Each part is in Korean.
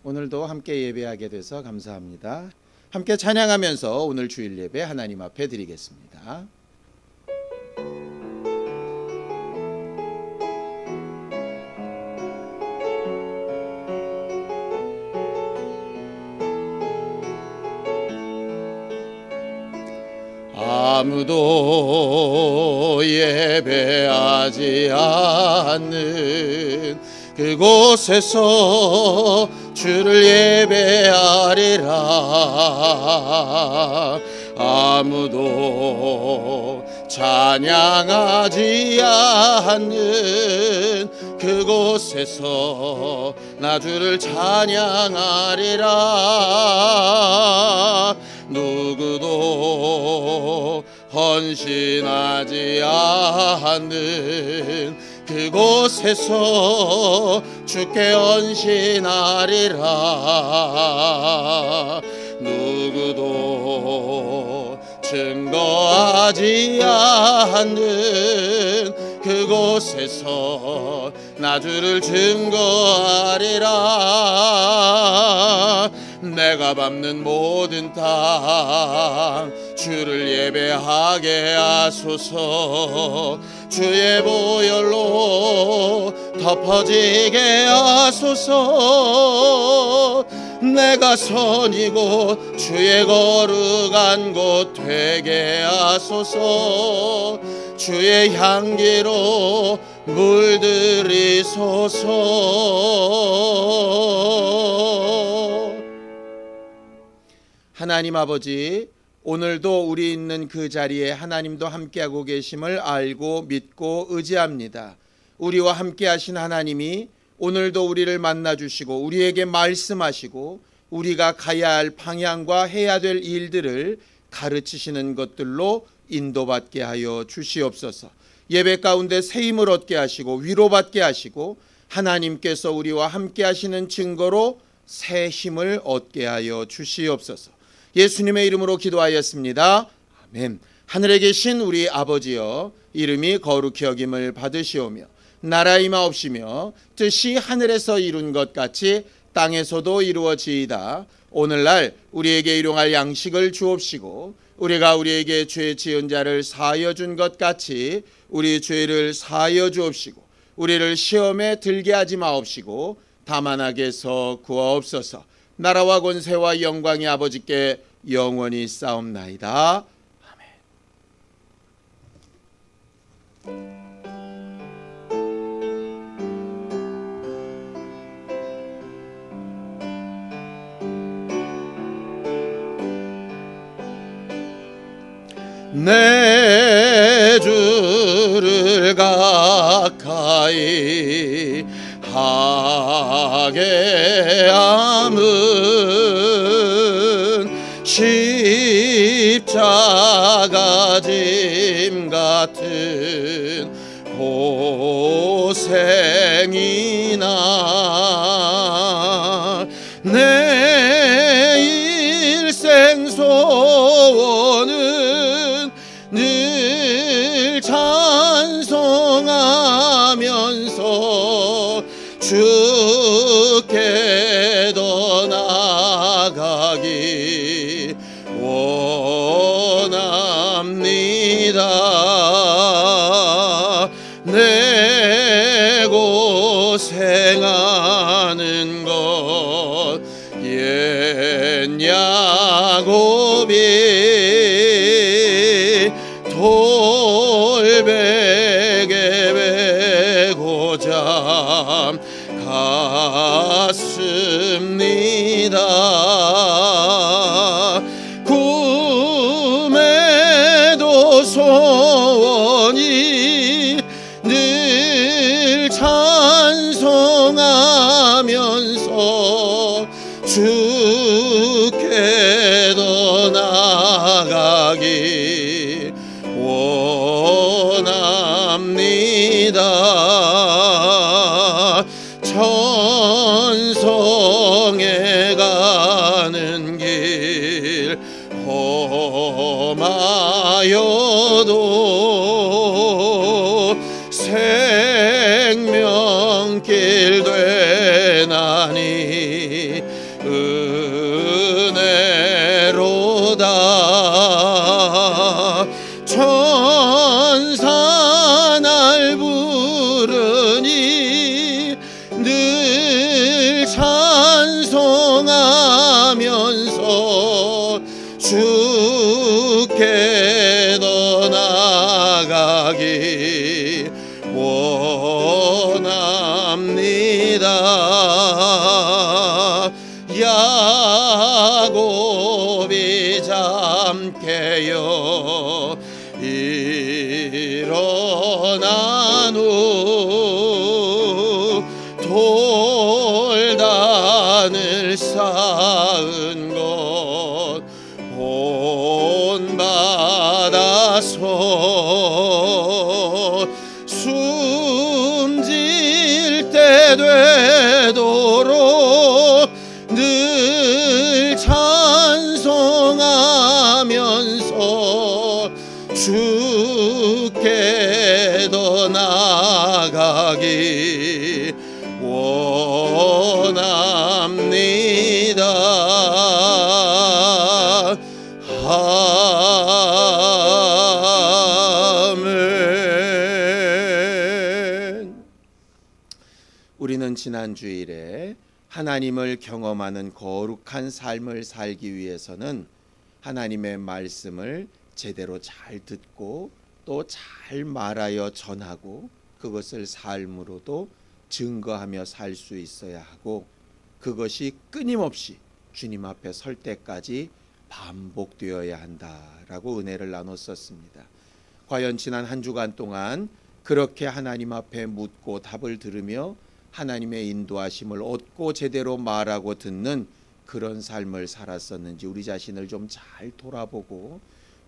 오늘도 함께 예배하게 돼서 감사합니다. 함께 찬양하면서 오늘 주일 예배 하나님 앞에 드리겠습니다. 아무도 예배하지 않는 그곳에서 주를 예배하리라. 아무도 찬양하지 않는 그곳에서 나 주를 찬양하리라. 누구도 헌신하지 않는 그곳에서 주께 헌신하리라. 누구도 증거하지 않는 그곳에서 나 주를 증거하리라. 내가 밟는 모든 땅 주를 예배하게 하소서. 주의 보혈로 덮어지게 하소서. 내가 선이고 주의 거룩한 곳 되게 하소서. 주의 향기로 물들이소서. 하나님 아버지, 오늘도 우리 있는 그 자리에 하나님도 함께하고 계심을 알고 믿고 의지합니다. 우리와 함께하신 하나님이 오늘도 우리를 만나주시고 우리에게 말씀하시고 우리가 가야 할 방향과 해야 될 일들을 가르치시는 것들로 인도받게 하여 주시옵소서. 예배 가운데 새 힘을 얻게 하시고 위로받게 하시고 하나님께서 우리와 함께하시는 증거로 새 힘을 얻게 하여 주시옵소서. 예수님의 이름으로 기도하였습니다. 아멘. 하늘에 계신 우리 아버지여, 이름이 거룩히 여김을 받으시오며 나라 임하옵시며 뜻이 하늘에서 이룬 것 같이 땅에서도 이루어지이다. 오늘날 우리에게 일용할 양식을 주옵시고 우리가 우리에게 죄 지은 자를 사하여 준 것 같이 우리 죄를 사하여 주옵시고 우리를 시험에 들게 하지 마옵시고 다만 악에서 구하옵소서. 나라와 권세와 영광이 아버지께 영원히 싸움나이다. 내 주를 가까이 하게 함은 십자가 짐 같은 고생이나 내 일생 소원은 늘 찬송하면서 주께 더 나아가기 원합니다. 내 고생하는 것 옛 야곱이 돌베개 베고자 갔습니다. 꿈에도 소원이 늘 찬송하면서 주께 더 나아가기 원합니다. 천성에 가는 길 험하여도 생명길 되나니 은혜로다. 천사 날 부르니 늘 찬송하면서 주께 더 나아가기 원합니다. 야곱이 잠깨어 일어난 후 돌단을 쌓은 것 본받아서 숨질 때 되도록 늘 찬송하면서 주께 더 나아가기 원합니다. 아멘. 우리는 지난 주일에 하나님을 경험하는 거룩한 삶을 살기 위해서는 하나님의 말씀을 제대로 잘 듣고 또 잘 말하여 전하고 그것을 삶으로도 증거하며 살 수 있어야 하고, 그것이 끊임없이 주님 앞에 설 때까지 반복되어야 한다라고 은혜를 나눴었습니다. 과연 지난 한 주간 동안 그렇게 하나님 앞에 묻고 답을 들으며 하나님의 인도하심을 얻고 제대로 말하고 듣는 그런 삶을 살았었는지 우리 자신을 좀 잘 돌아보고,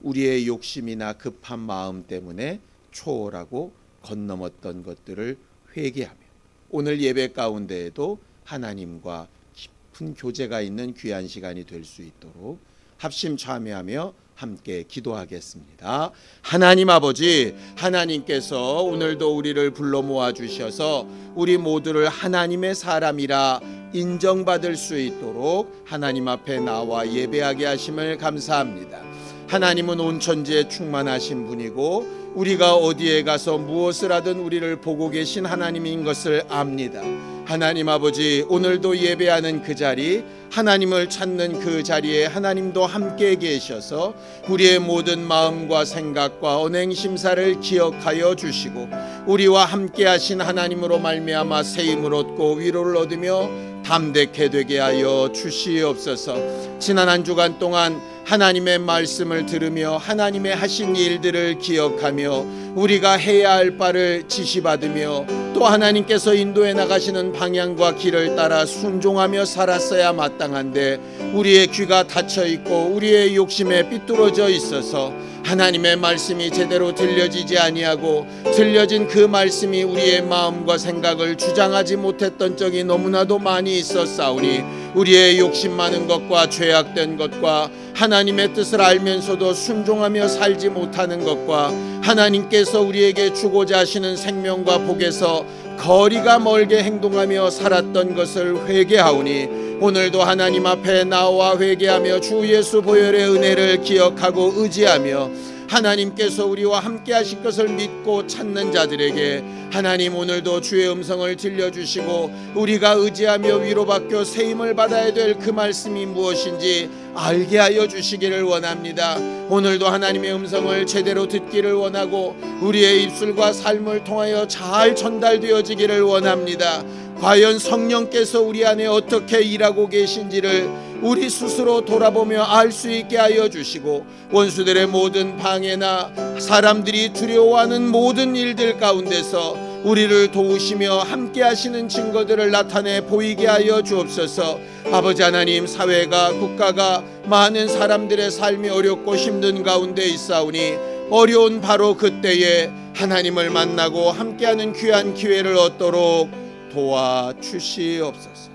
우리의 욕심이나 급한 마음 때문에 초월하고 건넘었던 것들을 회개하며 오늘 예배 가운데에도 하나님과 깊은 교제가 있는 귀한 시간이 될 수 있도록 합심 참여하며 함께 기도하겠습니다. 하나님 아버지, 하나님께서 오늘도 우리를 불러 모아 주셔서 우리 모두를 하나님의 사람이라 인정받을 수 있도록 하나님 앞에 나와 예배하게 하심을 감사합니다. 하나님은 온 천지에 충만하신 분이고 우리가 어디에 가서 무엇을 하든 우리를 보고 계신 하나님인 것을 압니다. 하나님 아버지, 오늘도 예배하는 그 자리, 하나님을 찾는 그 자리에 하나님도 함께 계셔서 우리의 모든 마음과 생각과 언행심사를 기억하여 주시고 우리와 함께 하신 하나님으로 말미암아 새 힘을 얻고 위로를 얻으며 담대케 되게 하여 주시옵소서. 지난 한 주간 동안 하나님의 말씀을 들으며 하나님의 하신 일들을 기억하며 우리가 해야 할 바를 지시받으며 또 하나님께서 인도해 나가시는 방향과 길을 따라 순종하며 살았어야 마땅한데 우리의 귀가 닫혀 있고 우리의 욕심에 삐뚤어져 있어서 하나님의 말씀이 제대로 들려지지 아니하고 들려진 그 말씀이 우리의 마음과 생각을 주장하지 못했던 적이 너무나도 많이 있었사오니 우리의 욕심 많은 것과 죄악된 것과 하나님의 뜻을 알면서도 순종하며 살지 못하는 것과 하나님께서 우리에게 주고자 하시는 생명과 복에서 거리가 멀게 행동하며 살았던 것을 회개하오니 오늘도 하나님 앞에 나와 회개하며 주 예수 보혈의 은혜를 기억하고 의지하며 하나님께서 우리와 함께 하실 것을 믿고 찾는 자들에게 하나님 오늘도 주의 음성을 들려주시고 우리가 의지하며 위로받고 세임을 받아야 될 그 말씀이 무엇인지 알게 하여 주시기를 원합니다. 오늘도 하나님의 음성을 제대로 듣기를 원하고 우리의 입술과 삶을 통하여 잘 전달되어지기를 원합니다. 과연 성령께서 우리 안에 어떻게 일하고 계신지를 우리 스스로 돌아보며 알 수 있게 하여 주시고 원수들의 모든 방해나 사람들이 두려워하는 모든 일들 가운데서 우리를 도우시며 함께 하시는 증거들을 나타내 보이게 하여 주옵소서. 아버지 하나님, 사회가 국가가 많은 사람들의 삶이 어렵고 힘든 가운데 있사오니 어려운 바로 그때에 하나님을 만나고 함께하는 귀한 기회를 얻도록 도와주시옵소서.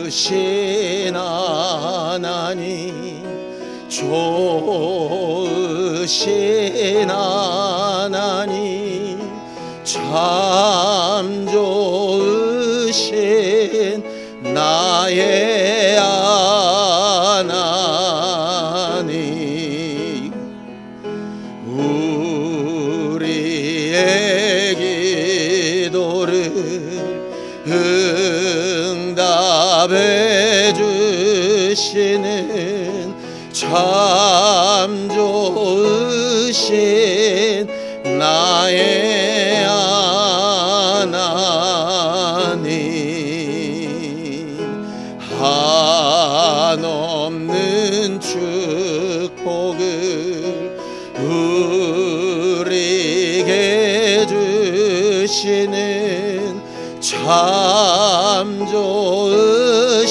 좋으신 하나님, 좋으신 하나님, 참 좋으신 나의 하나님, 우리의 기도를 응답해 주시는 참 좋으신 나의 하나님, 한없는 축복을 우리에게 주시는 참 좋으신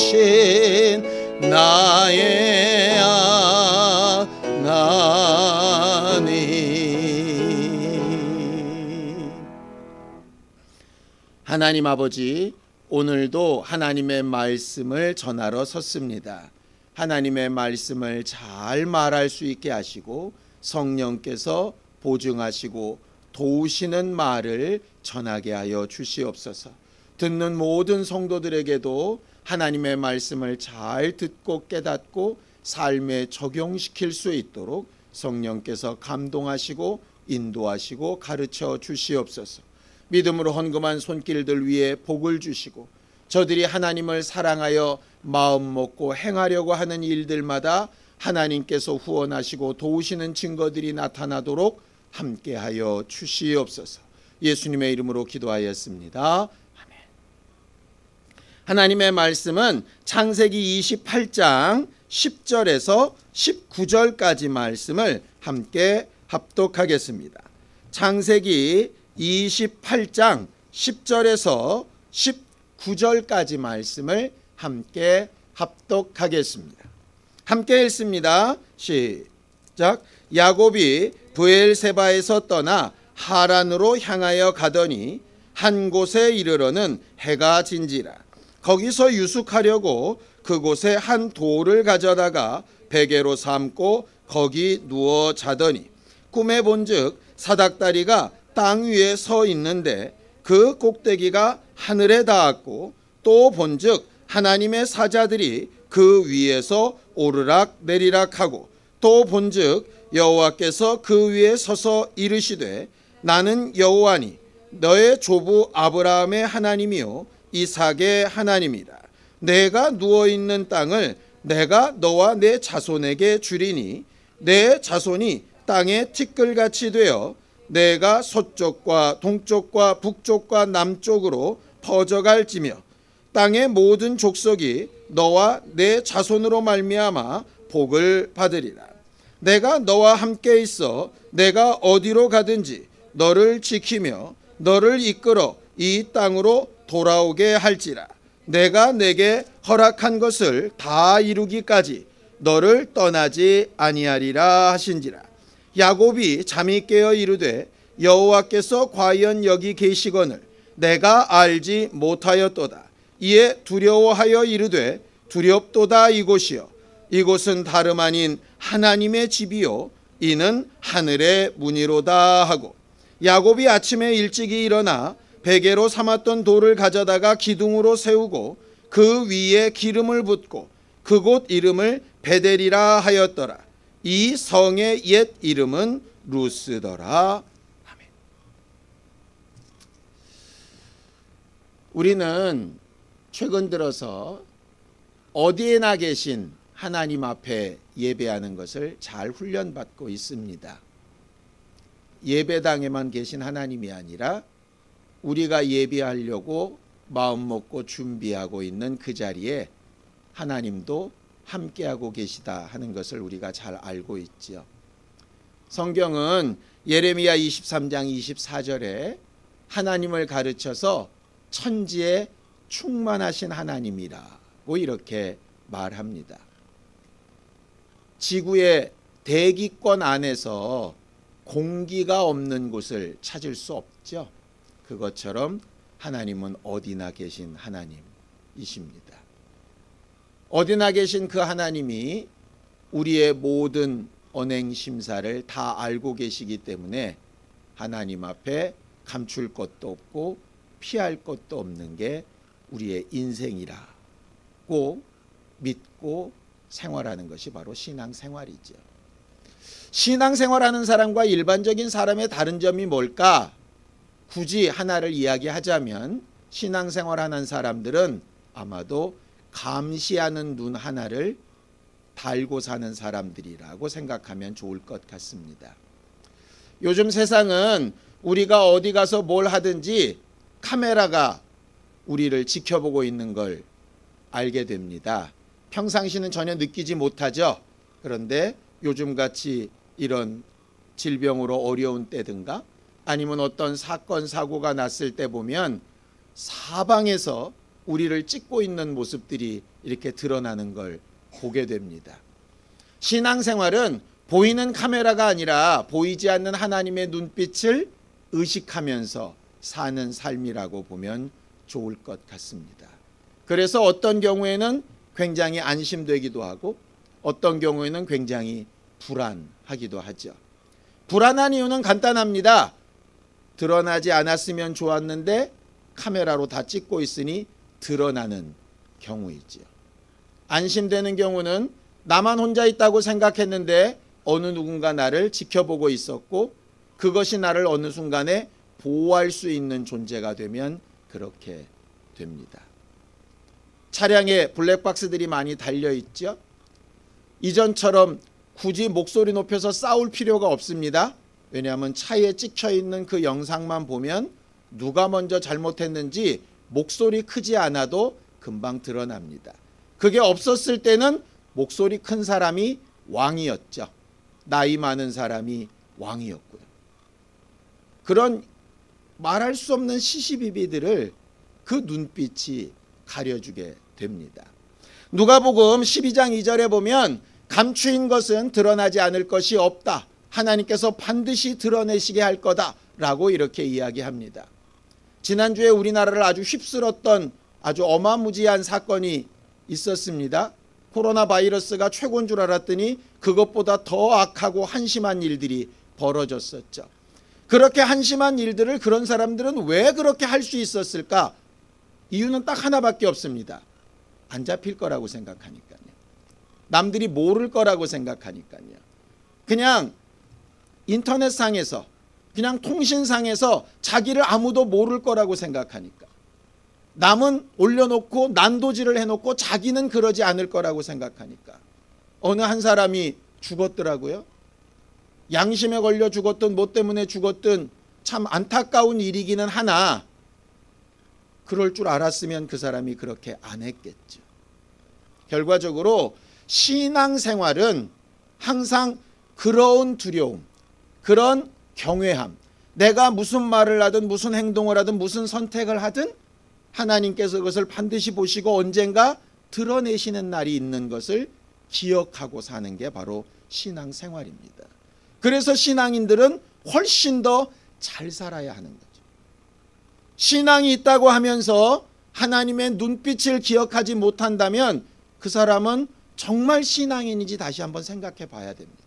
나의 하나님. 하나님 아버지, 오늘도 하나님의 말씀을 전하러 섰습니다. 하나님의 말씀을 잘 말할 수 있게 하시고 성령께서 보증하시고 도우시는 말을 전하게 하여 주시옵소서. 듣는 모든 성도들에게도 하나님의 말씀을 잘 듣고 깨닫고 삶에 적용시킬 수 있도록 성령께서 감동하시고 인도하시고 가르쳐 주시옵소서. 믿음으로 헌금한 손길들 위에 복을 주시고 저들이 하나님을 사랑하여 마음 먹고 행하려고 하는 일들마다 하나님께서 후원하시고 도우시는 증거들이 나타나도록 함께하여 주시옵소서. 예수님의 이름으로 기도하였습니다. 아멘. 하나님의 말씀은 창세기 28장 10절에서 19절까지 말씀을 함께 합독하겠습니다. 창세기 28장 10절에서 19절까지 말씀을 함께 합독하겠습니다. 함께 읽습니다. 시작. 야곱이 브엘세바에서 떠나 하란으로 향하여 가더니 한 곳에 이르러는 해가 진지라. 거기서 유숙하려고 그곳에 한 돌을 가져다가 베개로 삼고 거기 누워 자더니 꿈에 본즉 사닥다리가 땅 위에 서 있는데 그 꼭대기가 하늘에 닿았고 또 본즉 하나님의 사자들이 그 위에서 오르락 내리락 하고 또 본즉 여호와께서 그 위에 서서 이르시되 나는 여호와니 너의 조부 아브라함의 하나님이요 이삭의 하나님이라. 내가 누워있는 땅을 내가 너와 내 자손에게 주리니 내 자손이 땅의 티끌같이 되어 내가 서쪽과 동쪽과 북쪽과 남쪽으로 퍼져갈지며 땅의 모든 족속이 너와 내 자손으로 말미암아 복을 받으리라. 내가 너와 함께 있어 내가 어디로 가든지 너를 지키며 너를 이끌어 이 땅으로 돌아오게 할지라. 내가 내게 허락한 것을 다 이루기까지 너를 떠나지 아니하리라 하신지라. 야곱이 잠이 깨어 이르되 여호와께서 과연 여기 계시거늘 내가 알지 못하였도다. 이에 두려워하여 이르되 두렵도다 이곳이여 이곳은 다름 아닌 하나님의 집이요 이는 하늘의 문이로다 하고 야곱이 아침에 일찍이 일어나 베개로 삼았던 돌을 가져다가 기둥으로 세우고 그 위에 기름을 붓고 그곳 이름을 베델이라 하였더라. 이 성의 옛 이름은 루스더라. 아멘. 우리는 최근 들어서 어디에나 계신 하나님 앞에 예배하는 것을 잘 훈련받고 있습니다. 예배당에만 계신 하나님이 아니라 우리가 예배하려고 마음 먹고 준비하고 있는 그 자리에 하나님도 함께하고 계시다 하는 것을 우리가 잘 알고 있지요. 성경은 예레미야 23장 24절에 하나님을 가르쳐서 천지에 충만하신 하나님이라고 이렇게 말합니다. 지구의 대기권 안에서 공기가 없는 곳을 찾을 수 없죠. 그것처럼 하나님은 어디나 계신 하나님이십니다. 어디나 계신 그 하나님이 우리의 모든 언행 심사를 다 알고 계시기 때문에 하나님 앞에 감출 것도 없고 피할 것도 없는 게 우리의 인생이라고 믿고 생활하는 것이 바로 신앙생활이죠. 신앙생활하는 사람과 일반적인 사람의 다른 점이 뭘까? 굳이 하나를 이야기하자면 신앙생활하는 사람들은 아마도 감시하는 눈 하나를 달고 사는 사람들이라고 생각하면 좋을 것 같습니다. 요즘 세상은 우리가 어디 가서 뭘 하든지 카메라가 우리를 지켜보고 있는 걸 알게 됩니다. 평상시는 전혀 느끼지 못하죠. 그런데 요즘같이 이런 질병으로 어려운 때든가 아니면 어떤 사건 사고가 났을 때 보면 사방에서 우리를 찍고 있는 모습들이 이렇게 드러나는 걸 보게 됩니다. 신앙생활은 보이는 카메라가 아니라 보이지 않는 하나님의 눈빛을 의식하면서 사는 삶이라고 보면 좋을 것 같습니다. 그래서 어떤 경우에는 굉장히 안심되기도 하고 어떤 경우에는 굉장히 불안하기도 하죠. 불안한 이유는 간단합니다. 드러나지 않았으면 좋았는데 카메라로 다 찍고 있으니 드러나는 경우이죠. 안심되는 경우는 나만 혼자 있다고 생각했는데 어느 누군가 나를 지켜보고 있었고 그것이 나를 어느 순간에 보호할 수 있는 존재가 되면 그렇게 됩니다. 차량에 블랙박스들이 많이 달려있죠. 이전처럼 굳이 목소리 높여서 싸울 필요가 없습니다. 왜냐하면 차에 찍혀있는 그 영상만 보면 누가 먼저 잘못했는지 목소리 크지 않아도 금방 드러납니다. 그게 없었을 때는 목소리 큰 사람이 왕이었죠. 나이 많은 사람이 왕이었고요. 그런 말할 수 없는 시시비비들을 그 눈빛이 가려주게 됩니다. 누가복음 12장 2절에 보면 감추인 것은 드러나지 않을 것이 없다. 하나님께서 반드시 드러내시게 할 거다 라고 이렇게 이야기합니다. 지난주에 우리나라를 아주 휩쓸었던 아주 어마무지한 사건이 있었습니다. 코로나 바이러스가 최고인 줄 알았더니 그것보다 더 악하고 한심한 일들이 벌어졌었죠. 그렇게 한심한 일들을 그런 사람들은 왜 그렇게 할 수 있었을까? 이유는 딱 하나밖에 없습니다. 안 잡힐 거라고 생각하니까요. 남들이 모를 거라고 생각하니까요. 그냥 인터넷상에서 그냥 통신상에서 자기를 아무도 모를 거라고 생각하니까. 남은 올려놓고 난도질을 해놓고 자기는 그러지 않을 거라고 생각하니까. 어느 한 사람이 죽었더라고요. 양심에 걸려 죽었든 뭐 때문에 죽었든 참 안타까운 일이기는 하나 그럴 줄 알았으면 그 사람이 그렇게 안 했겠죠. 결과적으로 신앙생활은 항상 그런 두려움, 그런 경외함, 내가 무슨 말을 하든 무슨 행동을 하든 무슨 선택을 하든 하나님께서 그것을 반드시 보시고 언젠가 드러내시는 날이 있는 것을 기억하고 사는 게 바로 신앙생활입니다. 그래서 신앙인들은 훨씬 더 잘 살아야 하는 거죠. 신앙이 있다고 하면서 하나님의 눈빛을 기억하지 못한다면 그 사람은 정말 신앙인인지 다시 한번 생각해 봐야 됩니다.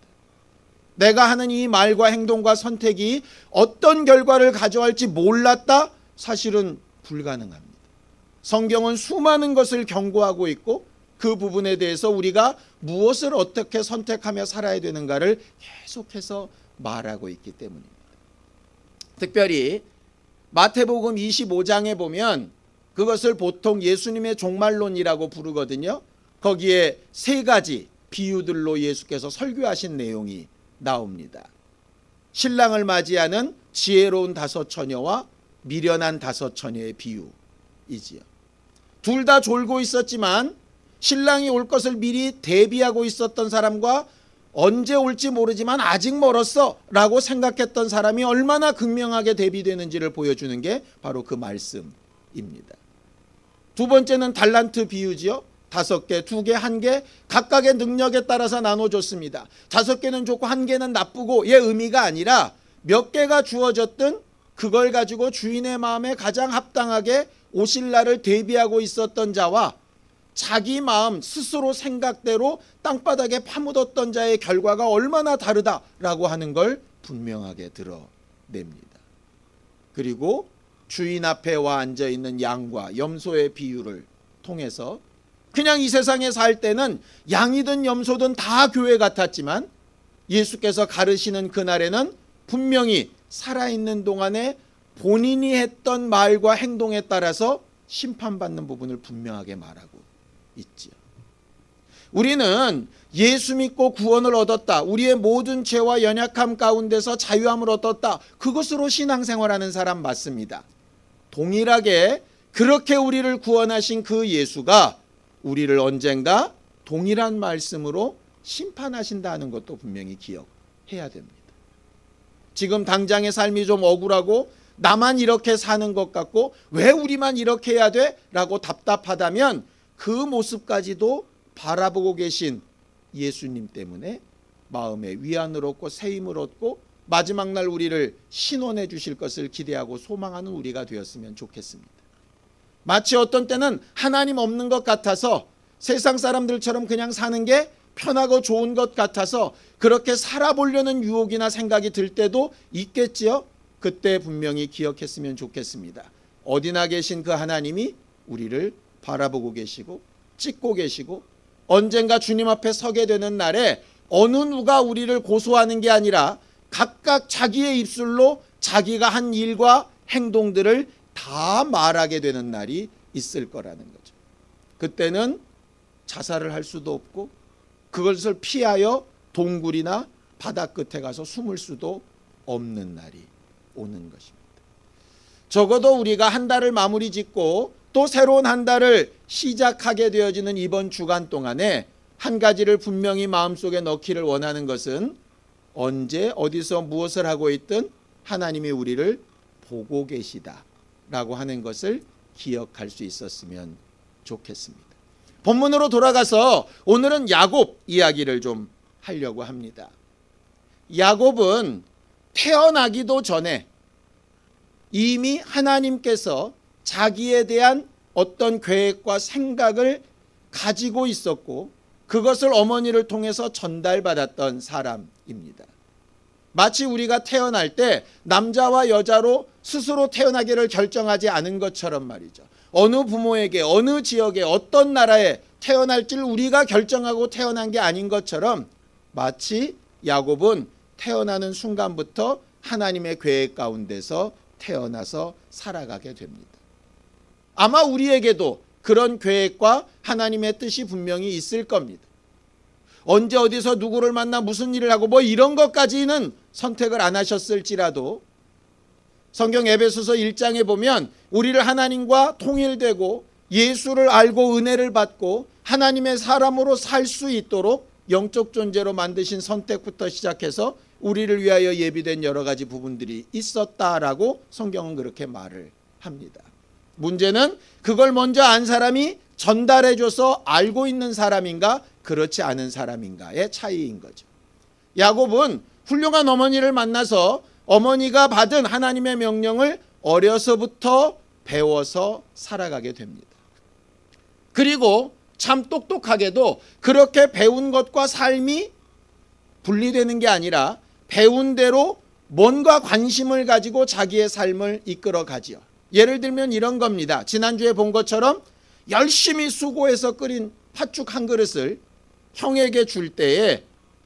내가 하는 이 말과 행동과 선택이 어떤 결과를 가져갈지 몰랐다? 사실은 불가능합니다. 성경은 수많은 것을 경고하고 있고 그 부분에 대해서 우리가 무엇을 어떻게 선택하며 살아야 되는가를 계속해서 말하고 있기 때문입니다. 특별히 마태복음 25장에 보면 그것을 보통 예수님의 종말론이라고 부르거든요. 거기에 세 가지 비유들로 예수께서 설교하신 내용이 나옵니다. 신랑을 맞이하는 지혜로운 다섯 처녀와 미련한 다섯 처녀의 비유이지요. 둘 다 졸고 있었지만 신랑이 올 것을 미리 대비하고 있었던 사람과 언제 올지 모르지만 아직 멀었어 라고 생각했던 사람이 얼마나 극명하게 대비되는지를 보여주는 게 바로 그 말씀입니다. 두 번째는 달란트 비유지요. 5개, 2개, 1개 각각의 능력에 따라서 나눠줬습니다. 5개는 좋고 1개는 나쁘고 의 의미가 아니라 몇 개가 주어졌든 그걸 가지고 주인의 마음에 가장 합당하게 오실 날을 대비하고 있었던 자와 자기 마음 스스로 생각대로 땅바닥에 파묻었던 자의 결과가 얼마나 다르다라고 하는 걸 분명하게 드러냅니다. 그리고 주인 앞에 와 앉아있는 양과 염소의 비유를 통해서 그냥 이 세상에 살 때는 양이든 염소든 다 교회 같았지만 예수께서 가르시는 그날에는 분명히 살아있는 동안에 본인이 했던 말과 행동에 따라서 심판받는 부분을 분명하게 말하고 있지요. 우리는 예수 믿고 구원을 얻었다, 우리의 모든 죄와 연약함 가운데서 자유함을 얻었다, 그것으로 신앙생활하는 사람 맞습니다. 동일하게 그렇게 우리를 구원하신 그 예수가 우리를 언젠가 동일한 말씀으로 심판하신다는 것도 분명히 기억해야 됩니다. 지금 당장의 삶이 좀 억울하고 나만 이렇게 사는 것 같고 왜 우리만 이렇게 해야 돼? 라고 답답하다면 그 모습까지도 바라보고 계신 예수님 때문에 마음에 위안을 얻고 새 힘을 얻고 마지막 날 우리를 신원해 주실 것을 기대하고 소망하는 우리가 되었으면 좋겠습니다. 마치 어떤 때는 하나님 없는 것 같아서 세상 사람들처럼 그냥 사는 게 편하고 좋은 것 같아서 그렇게 살아보려는 유혹이나 생각이 들 때도 있겠지요. 그때 분명히 기억했으면 좋겠습니다. 어디나 계신 그 하나님이 우리를 바라보고 계시고 찍고 계시고 언젠가 주님 앞에 서게 되는 날에 어느 누가 우리를 고소하는 게 아니라 각각 자기의 입술로 자기가 한 일과 행동들을 다 말하게 되는 날이 있을 거라는 거죠. 그때는 자살을 할 수도 없고 그것을 피하여 동굴이나 바다 끝에 가서 숨을 수도 없는 날이 오는 것입니다. 적어도 우리가 한 달을 마무리 짓고 또 새로운 한 달을 시작하게 되어지는 이번 주간 동안에 한 가지를 분명히 마음속에 넣기를 원하는 것은 언제 어디서 무엇을 하고 있든 하나님이 우리를 보고 계시다라고 하는 것을 기억할 수 있었으면 좋겠습니다. 본문으로 돌아가서 오늘은 야곱 이야기를 좀 하려고 합니다. 야곱은 태어나기도 전에 이미 하나님께서 자기에 대한 어떤 계획과 생각을 가지고 있었고 그것을 어머니를 통해서 전달받았던 사람입니다. 마치 우리가 태어날 때 남자와 여자로 스스로 태어나기를 결정하지 않은 것처럼 말이죠. 어느 부모에게 어느 지역에 어떤 나라에 태어날지를 우리가 결정하고 태어난 게 아닌 것처럼 마치 야곱은 태어나는 순간부터 하나님의 계획 가운데서 태어나서 살아가게 됩니다. 아마 우리에게도 그런 계획과 하나님의 뜻이 분명히 있을 겁니다. 언제 어디서 누구를 만나 무슨 일을 하고 뭐 이런 것까지는 선택을 안 하셨을지라도 성경 에베소서 1장에 보면 우리를 하나님과 통일되고 예수를 알고 은혜를 받고 하나님의 사람으로 살 수 있도록 영적 존재로 만드신 선택부터 시작해서 우리를 위하여 예비된 여러 가지 부분들이 있었다라고 성경은 그렇게 말을 합니다. 문제는 그걸 먼저 안 사람이 전달해줘서 알고 있는 사람인가 그렇지 않은 사람인가의 차이인 거죠. 야곱은 훌륭한 어머니를 만나서 어머니가 받은 하나님의 명령을 어려서부터 배워서 살아가게 됩니다. 그리고 참 똑똑하게도 그렇게 배운 것과 삶이 분리되는 게 아니라 배운 대로 뭔가 관심을 가지고 자기의 삶을 이끌어 가지요. 예를 들면 이런 겁니다. 지난주에 본 것처럼 열심히 수고해서 끓인 팥죽 한 그릇을 형에게 줄 때에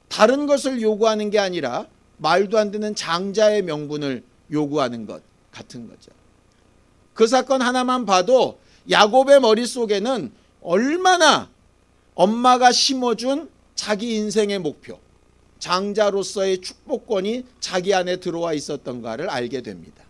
다른 것을 요구하는 게 아니라 말도 안 되는 장자의 명분을 요구하는 것 같은 거죠. 그 사건 하나만 봐도 야곱의 머릿속에는 얼마나 엄마가 심어준 자기 인생의 목표, 장자로서의 축복권이 자기 안에 들어와 있었던가를 알게 됩니다.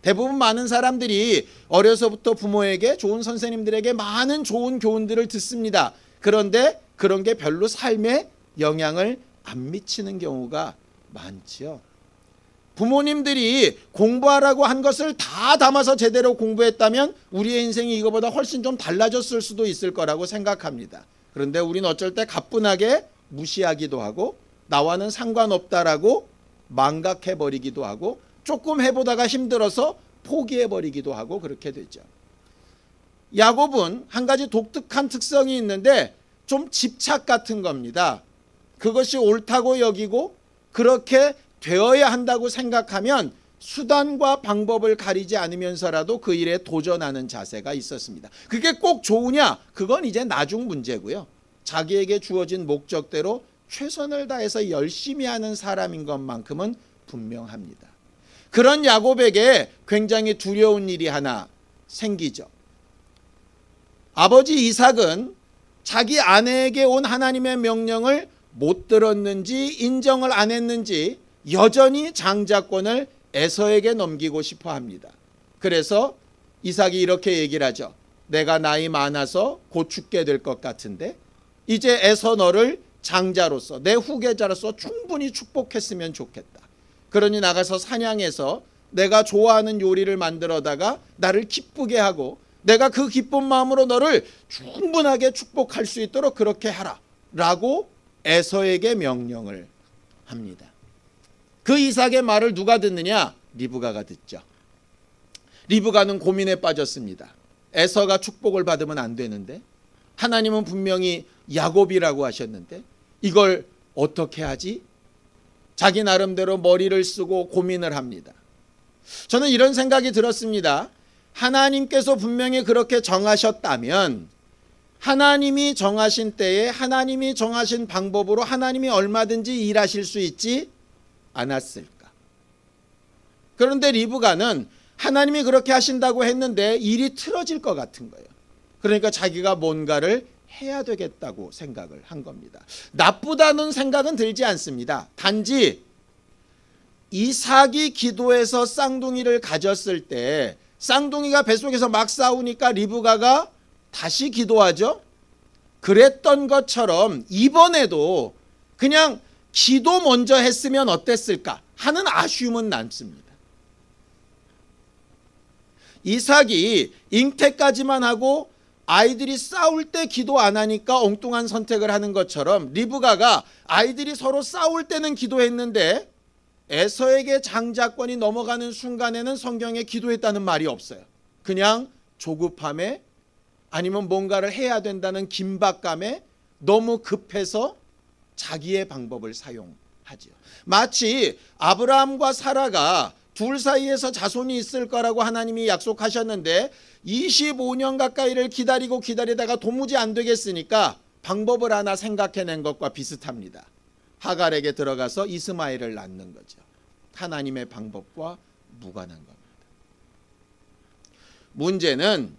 대부분 많은 사람들이 어려서부터 부모에게 좋은 선생님들에게 많은 좋은 교훈들을 듣습니다. 그런데 그런 게 별로 삶에 영향을 안 미치는 경우가 많지요. 부모님들이 공부하라고 한 것을 다 담아서 제대로 공부했다면 우리의 인생이 이거보다 훨씬 좀 달라졌을 수도 있을 거라고 생각합니다. 그런데 우리는 어쩔 때 가뿐하게 무시하기도 하고 나와는 상관없다라고 망각해버리기도 하고 조금 해보다가 힘들어서 포기해버리기도 하고 그렇게 되죠. 야곱은 한 가지 독특한 특성이 있는데 좀 집착 같은 겁니다. 그것이 옳다고 여기고 그렇게 되어야 한다고 생각하면 수단과 방법을 가리지 않으면서라도 그 일에 도전하는 자세가 있었습니다. 그게 꼭 좋으냐? 그건 이제 나중 문제고요. 자기에게 주어진 목적대로 최선을 다해서 열심히 하는 사람인 것만큼은 분명합니다. 그런 야곱에게 굉장히 두려운 일이 하나 생기죠. 아버지 이삭은 자기 아내에게 온 하나님의 명령을 못 들었는지 인정을 안 했는지 여전히 장자권을 에서에게 넘기고 싶어 합니다. 그래서 이삭이 이렇게 얘기를 하죠. 내가 나이 많아서 곧 죽게 될 것 같은데 이제 에서 너를 장자로서 내 후계자로서 충분히 축복했으면 좋겠다. 그러니 나가서 사냥해서 내가 좋아하는 요리를 만들어다가 나를 기쁘게 하고 내가 그 기쁜 마음으로 너를 충분하게 축복할 수 있도록 그렇게 하라 라고 에서에게 명령을 합니다. 그 이삭의 말을 누가 듣느냐? 리브가가 듣죠. 리브가는 고민에 빠졌습니다. 에서가 축복을 받으면 안 되는데 하나님은 분명히 야곱이라고 하셨는데 이걸 어떻게 하지? 자기 나름대로 머리를 쓰고 고민을 합니다. 저는 이런 생각이 들었습니다. 하나님께서 분명히 그렇게 정하셨다면 하나님이 정하신 때에 하나님이 정하신 방법으로 하나님이 얼마든지 일하실 수 있지 않았을까? 그런데 리브가는 하나님이 그렇게 하신다고 했는데 일이 틀어질 것 같은 거예요. 그러니까 자기가 뭔가를 해야 되겠다고 생각을 한 겁니다. 나쁘다는 생각은 들지 않습니다. 단지 이삭이 기도해서 쌍둥이를 가졌을 때 쌍둥이가 뱃속에서 막 싸우니까 리브가가 다시 기도하죠. 그랬던 것처럼 이번에도 그냥 기도 먼저 했으면 어땠을까 하는 아쉬움은 남습니다. 이삭이 잉태까지만 하고 아이들이 싸울 때 기도 안 하니까 엉뚱한 선택을 하는 것처럼 리브가가 아이들이 서로 싸울 때는 기도했는데 에서에게 장자권이 넘어가는 순간에는 성경에 기도했다는 말이 없어요. 그냥 조급함에 아니면 뭔가를 해야 된다는 긴박감에 너무 급해서 자기의 방법을 사용하죠. 마치 아브라함과 사라가 둘 사이에서 자손이 있을 거라고 하나님이 약속하셨는데 25년 가까이를 기다리다가 도무지 안 되겠으니까 방법을 하나 생각해낸 것과 비슷합니다. 하갈에게 들어가서 이스마엘을 낳는 거죠. 하나님의 방법과 무관한 겁니다. 문제는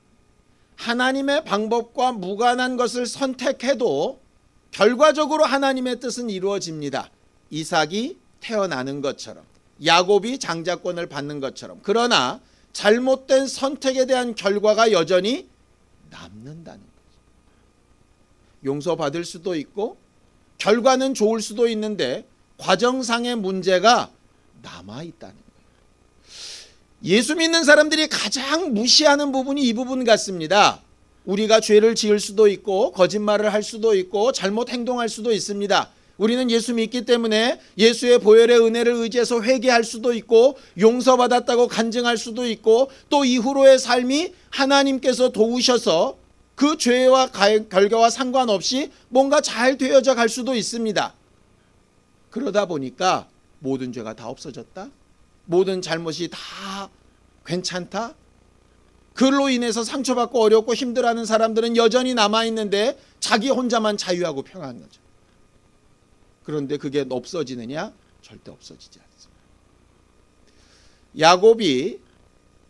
하나님의 방법과 무관한 것을 선택해도 결과적으로 하나님의 뜻은 이루어집니다. 이삭이 태어나는 것처럼 야곱이 장자권을 받는 것처럼. 그러나 잘못된 선택에 대한 결과가 여전히 남는다는 거죠. 용서받을 수도 있고 결과는 좋을 수도 있는데 과정상의 문제가 남아있다는 거예요. 예수 믿는 사람들이 가장 무시하는 부분이 이 부분 같습니다. 우리가 죄를 지을 수도 있고 거짓말을 할 수도 있고 잘못 행동할 수도 있습니다. 우리는 예수 믿기 때문에 예수의 보혈의 은혜를 의지해서 회개할 수도 있고 용서받았다고 간증할 수도 있고 또 이후로의 삶이 하나님께서 도우셔서 그 죄와 결과와 상관없이 뭔가 잘 되어져 갈 수도 있습니다. 그러다 보니까 모든 죄가 다 없어졌다? 모든 잘못이 다 괜찮다? 그걸로 인해서 상처받고 어렵고 힘들어하는 사람들은 여전히 남아있는데 자기 혼자만 자유하고 평안한 거죠. 그런데 그게 없어지느냐? 절대 없어지지 않습니다. 야곱이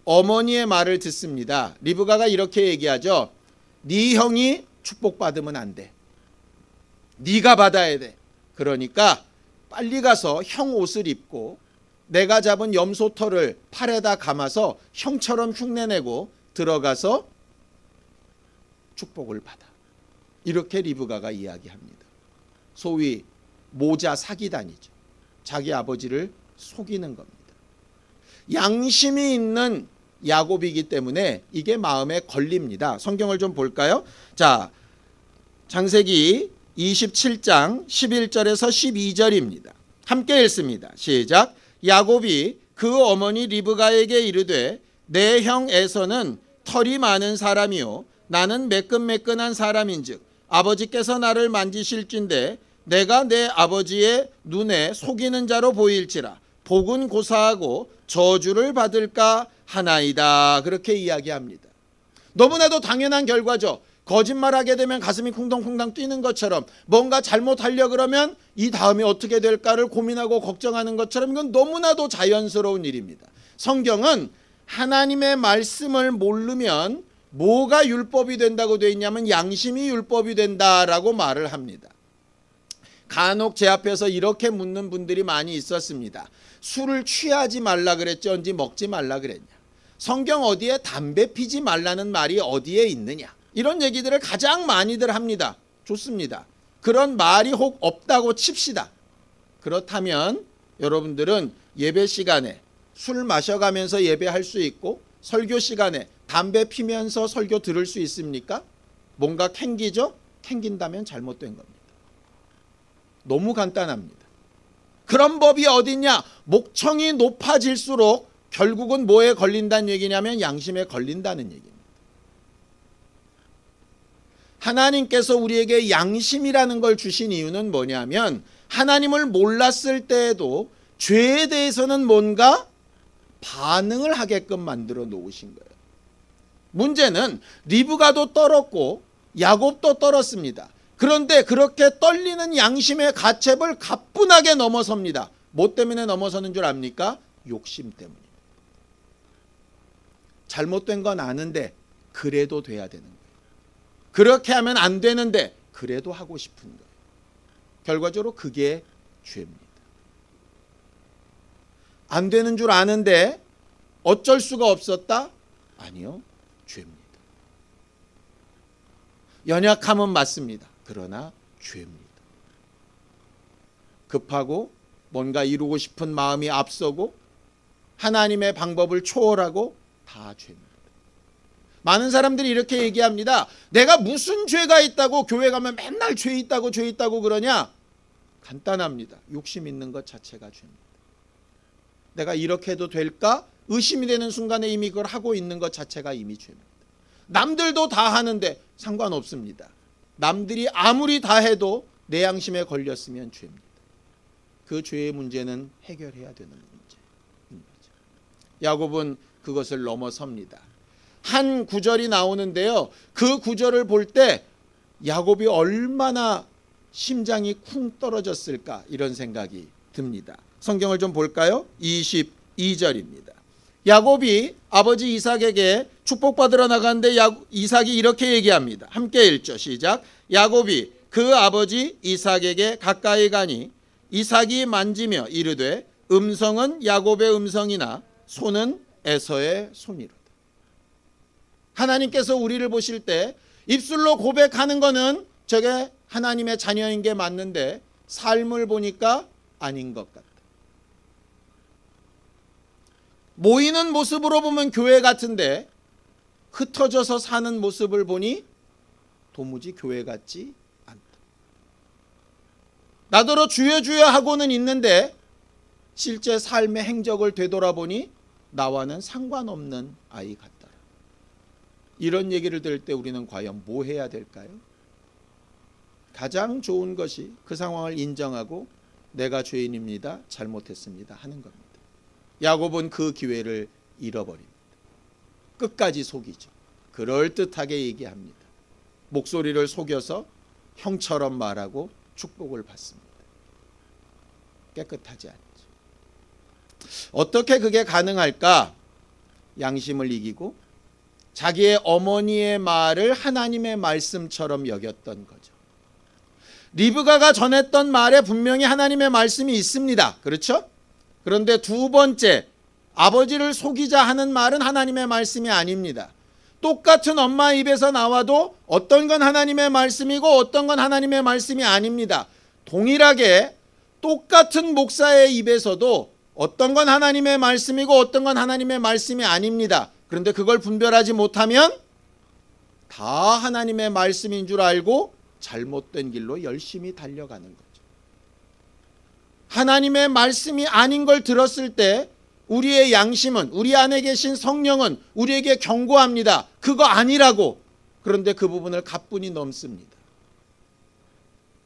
어머니의 말을 듣습니다. 리브가가 이렇게 얘기하죠. 네 형이 축복받으면 안 돼. 네가 받아야 돼. 그러니까 빨리 가서 형 옷을 입고 내가 잡은 염소털을 팔에다 감아서 형처럼 흉내내고 들어가서 축복을 받아. 이렇게 리브가가 이야기합니다. 소위 모자 사기단이죠. 자기 아버지를 속이는 겁니다. 양심이 있는 야곱이기 때문에 이게 마음에 걸립니다. 성경을 좀 볼까요? 자, 창세기 27장 11절에서 12절입니다. 함께 읽습니다. 시작. 야곱이 그 어머니 리브가에게 이르되 내 형 에서는 털이 많은 사람이요 나는 매끈매끈한 사람인즉 아버지께서 나를 만지실진데 내가 내 아버지의 눈에 속이는 자로 보일지라 복은 고사하고 저주를 받을까 하나이다. 그렇게 이야기합니다. 너무나도 당연한 결과죠. 거짓말하게 되면 가슴이 쿵덩쿵덩 뛰는 것처럼 뭔가 잘못하려 그러면 이 다음에 어떻게 될까를 고민하고 걱정하는 것처럼 이건 너무나도 자연스러운 일입니다. 성경은 하나님의 말씀을 모르면 뭐가 율법이 된다고 되어 있냐면 양심이 율법이 된다라고 말을 합니다. 간혹 제 앞에서 이렇게 묻는 분들이 많이 있었습니다. 술을 취하지 말라 그랬지 언제 먹지 말라 그랬냐. 성경 어디에 담배 피지 말라는 말이 어디에 있느냐. 이런 얘기들을 가장 많이들 합니다. 좋습니다. 그런 말이 혹 없다고 칩시다. 그렇다면 여러분들은 예배 시간에 술 마셔가면서 예배할 수 있고 설교 시간에 담배 피면서 설교 들을 수 있습니까? 뭔가 캥기죠? 캥긴다면 잘못된 겁니다. 너무 간단합니다. 그런 법이 어딨냐? 목청이 높아질수록 결국은 뭐에 걸린다는 얘기냐면 양심에 걸린다는 얘기입니다. 하나님께서 우리에게 양심이라는 걸 주신 이유는 뭐냐면 하나님을 몰랐을 때에도 죄에 대해서는 뭔가 반응을 하게끔 만들어 놓으신 거예요. 문제는 리브가도 떨었고 야곱도 떨었습니다. 그런데 그렇게 떨리는 양심의 가책을 가뿐하게 넘어섭니다. 뭐 때문에 넘어서는 줄 압니까? 욕심 때문입니다. 잘못된 건 아는데 그래도 돼야 되는 거예요. 그렇게 하면 안 되는데 그래도 하고 싶은 거예요. 결과적으로 그게 죄입니다. 안 되는 줄 아는데 어쩔 수가 없었다? 아니요. 죄입니다. 연약함은 맞습니다. 그러나 죄입니다. 급하고 뭔가 이루고 싶은 마음이 앞서고 하나님의 방법을 초월하고 다 죄입니다. 많은 사람들이 이렇게 얘기합니다. 내가 무슨 죄가 있다고 교회 가면 맨날 죄 있다고 그러냐? 간단합니다. 욕심 있는 것 자체가 죄입니다. 내가 이렇게 해도 될까? 의심이 되는 순간에 이미 그걸 하고 있는 것 자체가 이미 죄입니다. 남들도 다 하는데 상관없습니다. 남들이 아무리 다 해도 내 양심에 걸렸으면 죄입니다. 그 죄의 문제는 해결해야 되는 문제인 거죠. 야곱은 그것을 넘어섭니다. 한 구절이 나오는데요. 그 구절을 볼 때 야곱이 얼마나 심장이 쿵 떨어졌을까 이런 생각이 듭니다. 성경을 좀 볼까요? 22절입니다. 야곱이 아버지 이삭에게 축복받으러 나가는데 이삭이 이렇게 얘기합니다. 함께 읽죠. 시작. 야곱이 그 아버지 이삭에게 가까이 가니 이삭이 만지며 이르되 음성은 야곱의 음성이나 손은 에서의 손이로다. 하나님께서 우리를 보실 때 입술로 고백하는 거는 저게 하나님의 자녀인 게 맞는데 삶을 보니까 아닌 것 같다. 모이는 모습으로 보면 교회 같은데 흩어져서 사는 모습을 보니 도무지 교회 같지 않다. 나더러 주여 주여 하고는 있는데 실제 삶의 행적을 되돌아보니 나와는 상관없는 아이 같다. 이런 얘기를 들을 때 우리는 과연 뭐 해야 될까요? 가장 좋은 것이 그 상황을 인정하고 내가 죄인입니다. 잘못했습니다. 하는 겁니다. 야곱은 그 기회를 잃어버립니다. 끝까지 속이죠. 그럴듯하게 얘기합니다. 목소리를 속여서 형처럼 말하고 축복을 받습니다. 깨끗하지 않죠. 어떻게 그게 가능할까? 양심을 이기고 자기의 어머니의 말을 하나님의 말씀처럼 여겼던 거죠. 리브가가 전했던 말에 분명히 하나님의 말씀이 있습니다. 그렇죠? 그런데 두 번째, 아버지를 속이자 하는 말은 하나님의 말씀이 아닙니다. 똑같은 엄마 입에서 나와도 어떤 건 하나님의 말씀이고 어떤 건 하나님의 말씀이 아닙니다. 동일하게 똑같은 목사의 입에서도 어떤 건 하나님의 말씀이고 어떤 건 하나님의 말씀이 아닙니다. 그런데 그걸 분별하지 못하면 다 하나님의 말씀인 줄 알고 잘못된 길로 열심히 달려가는 거죠. 하나님의 말씀이 아닌 걸 들었을 때 우리의 양심은, 우리 안에 계신 성령은 우리에게 경고합니다. 그거 아니라고. 그런데 그 부분을 가뿐히 넘습니다.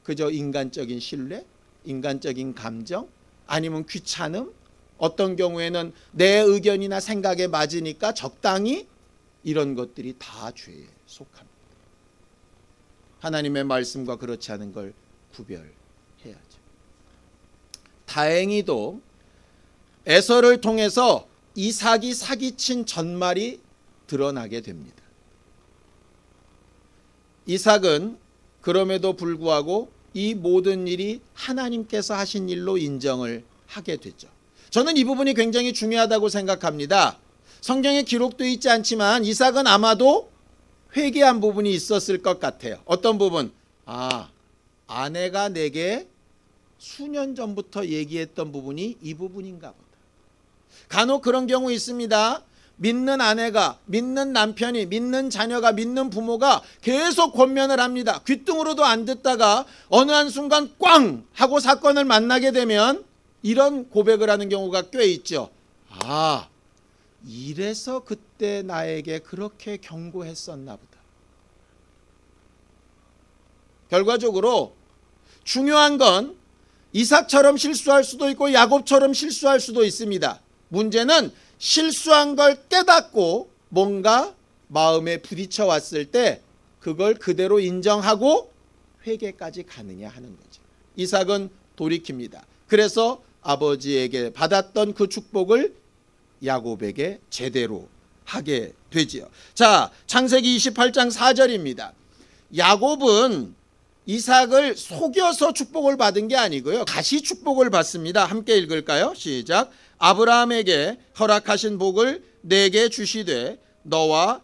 그저 인간적인 신뢰, 인간적인 감정, 아니면 귀찮음, 어떤 경우에는 내 의견이나 생각에 맞으니까 적당히, 이런 것들이 다 죄에 속합니다. 하나님의 말씀과 그렇지 않은 걸 구별해야죠. 다행히도 에서를 통해서 이삭이 사기친 전말이 드러나게 됩니다. 이삭은 그럼에도 불구하고 이 모든 일이 하나님께서 하신 일로 인정을 하게 되죠. 저는 이 부분이 굉장히 중요하다고 생각합니다. 성경에 기록되어 있지 않지만 이삭은 아마도 회개한 부분이 있었을 것 같아요. 어떤 부분? 아내가 내게 수년 전부터 얘기했던 부분이 이 부분인가 보다. 간혹 그런 경우 있습니다. 믿는 아내가, 믿는 남편이, 믿는 자녀가, 믿는 부모가 계속 권면을 합니다. 귀등으로도 안 듣다가 어느 한순간 꽝 하고 사건을 만나게 되면 이런 고백을 하는 경우가 꽤 있죠. 이래서 그때 나에게 그렇게 경고했었나 보다. 결과적으로 중요한 건 이삭처럼 실수할 수도 있고 야곱처럼 실수할 수도 있습니다. 문제는 실수한 걸 깨닫고 뭔가 마음에 부딪혀 왔을 때 그걸 그대로 인정하고 회개까지 가느냐 하는 거죠. 이삭은 돌이킵니다. 그래서 아버지에게 받았던 그 축복을 야곱에게 제대로 하게 되지요. 자, 창세기 28장 4절입니다. 야곱은 이삭을 속여서 축복을 받은 게 아니고요. 다시 축복을 받습니다. 함께 읽을까요? 시작. 아브라함에게 허락하신 복을 내게 주시되 너와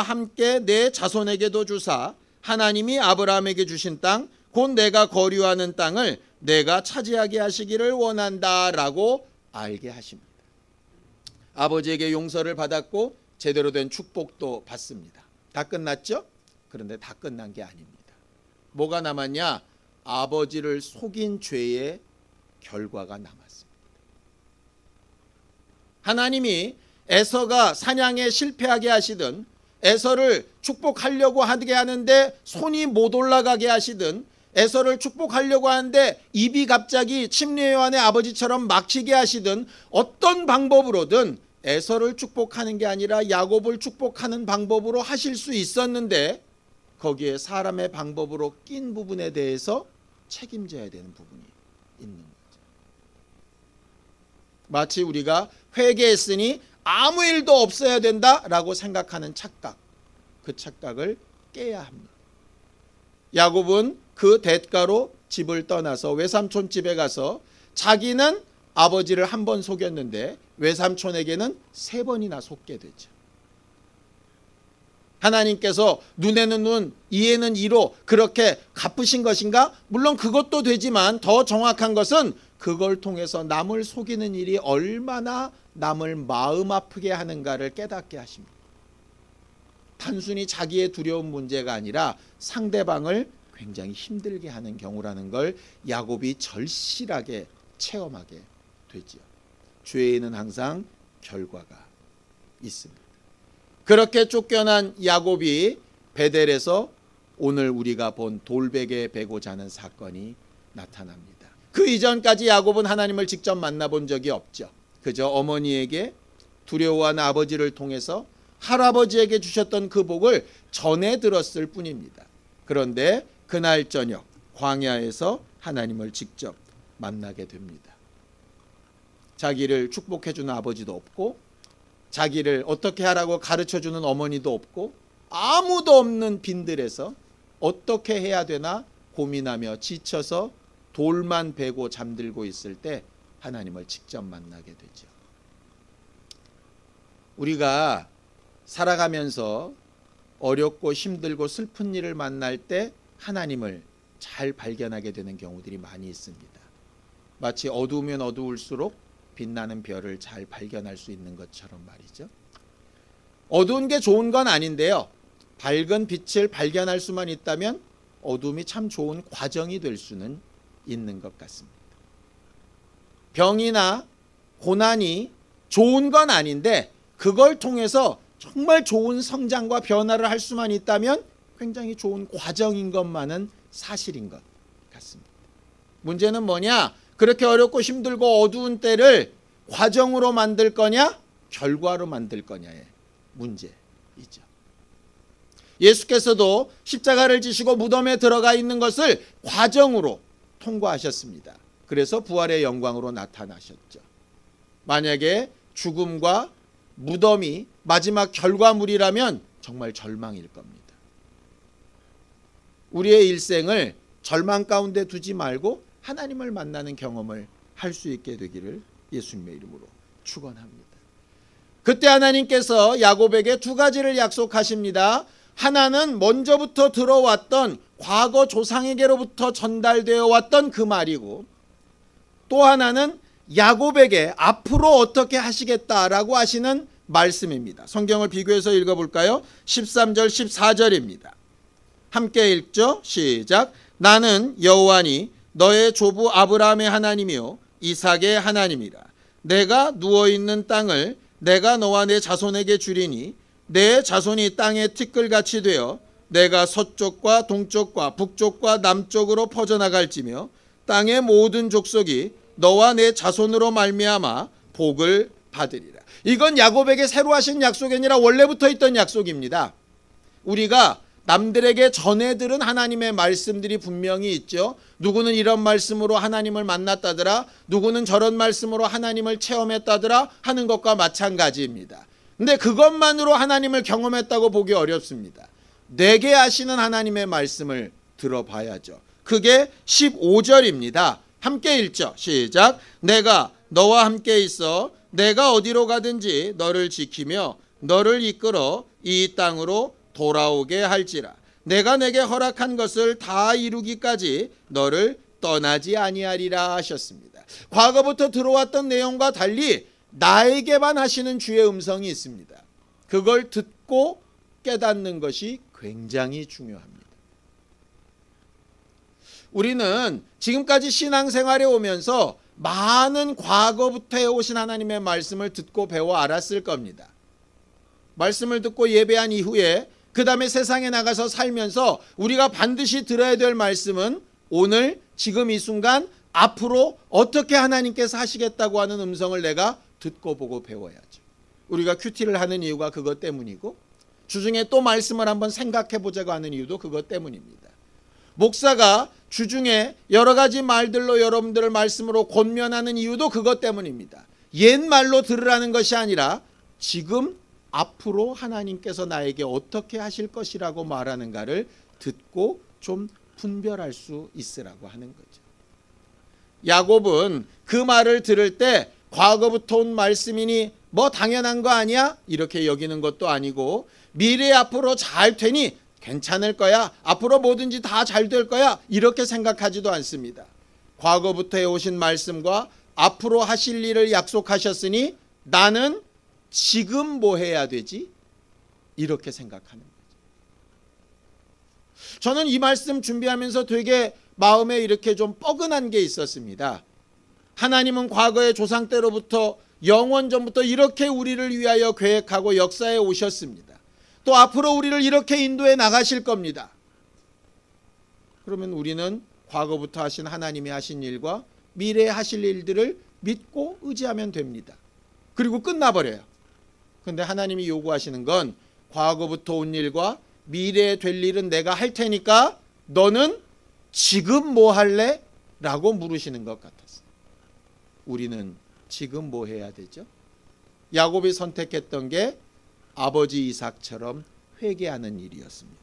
함께 내 자손에게도 주사 하나님이 아브라함에게 주신 땅 곧 내가 거류하는 땅을 내가 차지하게 하시기를 원한다라고 알게 하십니다. 아버지에게 용서를 받았고 제대로 된 축복도 받습니다. 다 끝났죠? 그런데 다 끝난 게 아닙니다. 뭐가 남았냐? 아버지를 속인 죄의 결과가 남았습니다. 하나님이 에서가 사냥에 실패하게 하시든 에서를 축복하려고 하게 하는데 손이 못 올라가게 하시든 에서를 축복하려고 하는데 입이 갑자기 침례 요한의 아버지처럼 막히게 하시든 어떤 방법으로든 에서를 축복하는 게 아니라 야곱을 축복하는 방법으로 하실 수 있었는데 거기에 사람의 방법으로 낀 부분에 대해서 책임져야 되는 부분이 있는 거죠. 마치 우리가 회개했으니 아무 일도 없어야 된다라고 생각하는 착각, 그 착각을 깨야 합니다. 야곱은 그 대가로 집을 떠나서 외삼촌 집에 가서 자기는 아버지를 한 번 속였는데 외삼촌에게는 3번이나 속게 되죠. 하나님께서 눈에는 눈, 이에는 이로 그렇게 갚으신 것인가? 물론 그것도 되지만 더 정확한 것은 그걸 통해서 남을 속이는 일이 얼마나 남을 마음 아프게 하는가를 깨닫게 하십니다. 단순히 자기의 두려운 문제가 아니라 상대방을 굉장히 힘들게 하는 경우라는 걸 야곱이 절실하게 체험하게 되지요. 죄에는 항상 결과가 있습니다. 그렇게 쫓겨난 야곱이 베델에서 오늘 우리가 본 돌베개 베고 자는 사건이 나타납니다. 그 이전까지 야곱은 하나님을 직접 만나본 적이 없죠. 그저 어머니에게 두려워하는 아버지를 통해서 할아버지에게 주셨던 그 복을 전해 들었을 뿐입니다. 그런데 그날 저녁 광야에서 하나님을 직접 만나게 됩니다. 자기를 축복해주는 아버지도 없고 자기를 어떻게 하라고 가르쳐주는 어머니도 없고 아무도 없는 빈들에서 어떻게 해야 되나 고민하며 지쳐서 돌만 베고 잠들고 있을 때 하나님을 직접 만나게 되죠. 우리가 살아가면서 어렵고 힘들고 슬픈 일을 만날 때 하나님을 잘 발견하게 되는 경우들이 많이 있습니다. 마치 어두우면 어두울수록 빛나는 별을 잘 발견할 수 있는 것처럼 말이죠. 어두운 게 좋은 건 아닌데요. 밝은 빛을 발견할 수만 있다면 어둠이 참 좋은 과정이 될 수는 있는 것 같습니다. 병이나 고난이 좋은 건 아닌데 그걸 통해서 정말 좋은 성장과 변화를 할 수만 있다면 굉장히 좋은 과정인 것만은 사실인 것 같습니다. 문제는 뭐냐? 그렇게 어렵고 힘들고 어두운 때를 과정으로 만들 거냐? 결과로 만들 거냐의 문제이죠. 예수께서도 십자가를 지시고 무덤에 들어가 있는 것을 과정으로 통과하셨습니다. 그래서 부활의 영광으로 나타나셨죠. 만약에 죽음과 무덤이 마지막 결과물이라면 정말 절망일 겁니다. 우리의 일생을 절망 가운데 두지 말고 하나님을 만나는 경험을 할 수 있게 되기를 예수님의 이름으로 축원합니다. 그때 하나님께서 야곱에게 두 가지를 약속하십니다. 하나는 먼저부터 들어왔던 과거 조상에게로부터 전달되어 왔던 그 말이고, 또 하나는 야곱에게 앞으로 어떻게 하시겠다라고 하시는 말씀입니다. 성경을 비교해서 읽어볼까요? 13절 14절입니다. 함께 읽죠. 시작. 나는 여호와니 너의 조부 아브라함의 하나님이요 이삭의 하나님이라. 내가 누워있는 땅을 내가 너와 내 자손에게 주리니 내 자손이 땅의 티끌같이 되어 내가 서쪽과 동쪽과 북쪽과 남쪽으로 퍼져나갈지며 땅의 모든 족속이 너와 내 자손으로 말미암아 복을 받으리라. 이건 야곱에게 새로 하신 약속이 아니라 원래부터 있던 약속입니다. 우리가 남들에게 전해 들은 하나님의 말씀들이 분명히 있죠. 누구는 이런 말씀으로 하나님을 만났다더라, 누구는 저런 말씀으로 하나님을 체험했다더라 하는 것과 마찬가지입니다. 근데 그것만으로 하나님을 경험했다고 보기 어렵습니다. 내게 하시는 하나님의 말씀을 들어봐야죠. 그게 15절입니다. 함께 읽죠. 시작. 내가 너와 함께 있어 내가 어디로 가든지 너를 지키며 너를 이끌어 이 땅으로 돌아오게 할지라. 내가 내게 허락한 것을 다 이루기까지 너를 떠나지 아니하리라 하셨습니다. 과거부터 들어왔던 내용과 달리 나에게만 하시는 주의 음성이 있습니다. 그걸 듣고 깨닫는 것이 굉장히 중요합니다. 우리는 지금까지 신앙생활에 오면서 많은 과거부터 해오신 하나님의 말씀을 듣고 배워 알았을 겁니다. 말씀을 듣고 예배한 이후에 그 다음에 세상에 나가서 살면서 우리가 반드시 들어야 될 말씀은 오늘 지금 이 순간 앞으로 어떻게 하나님께서 하시겠다고 하는 음성을 내가 듣고 보고 배워야죠. 우리가 큐티를 하는 이유가 그것 때문이고 주중에 또 말씀을 한번 생각해 보자고 하는 이유도 그것 때문입니다. 목사가 주중에 여러 가지 말들로 여러분들을 말씀으로 권면하는 이유도 그것 때문입니다. 옛말로 들으라는 것이 아니라 지금 앞으로 하나님께서 나에게 어떻게 하실 것이라고 말하는가를 듣고 좀 분별할 수 있으라고 하는 거죠. 야곱은 그 말을 들을 때 과거부터 온 말씀이니 뭐 당연한 거 아니야? 이렇게 여기는 것도 아니고 미래 앞으로 잘 되니 괜찮을 거야. 앞으로 뭐든지 다 잘 될 거야. 이렇게 생각하지도 않습니다. 과거부터 해오신 말씀과 앞으로 하실 일을 약속하셨으니 나는 지금 뭐 해야 되지? 이렇게 생각하는 거죠. 저는 이 말씀 준비하면서 되게 마음에 이렇게 좀 뻐근한 게 있었습니다. 하나님은 과거의 조상 때로부터 영원 전부터 이렇게 우리를 위하여 계획하고 역사에 오셨습니다. 또 앞으로 우리를 이렇게 인도해 나가실 겁니다. 그러면 우리는 과거부터 하신 하나님이 하신 일과 미래에 하실 일들을 믿고 의지하면 됩니다. 그리고 끝나버려요. 그런데 하나님이 요구하시는 건 과거부터 온 일과 미래에 될 일은 내가 할 테니까 너는 지금 뭐 할래? 라고 물으시는 것 같았어요. 우리는 지금 뭐 해야 되죠? 야곱이 선택했던 게 아버지 이삭처럼 회개하는 일이었습니다.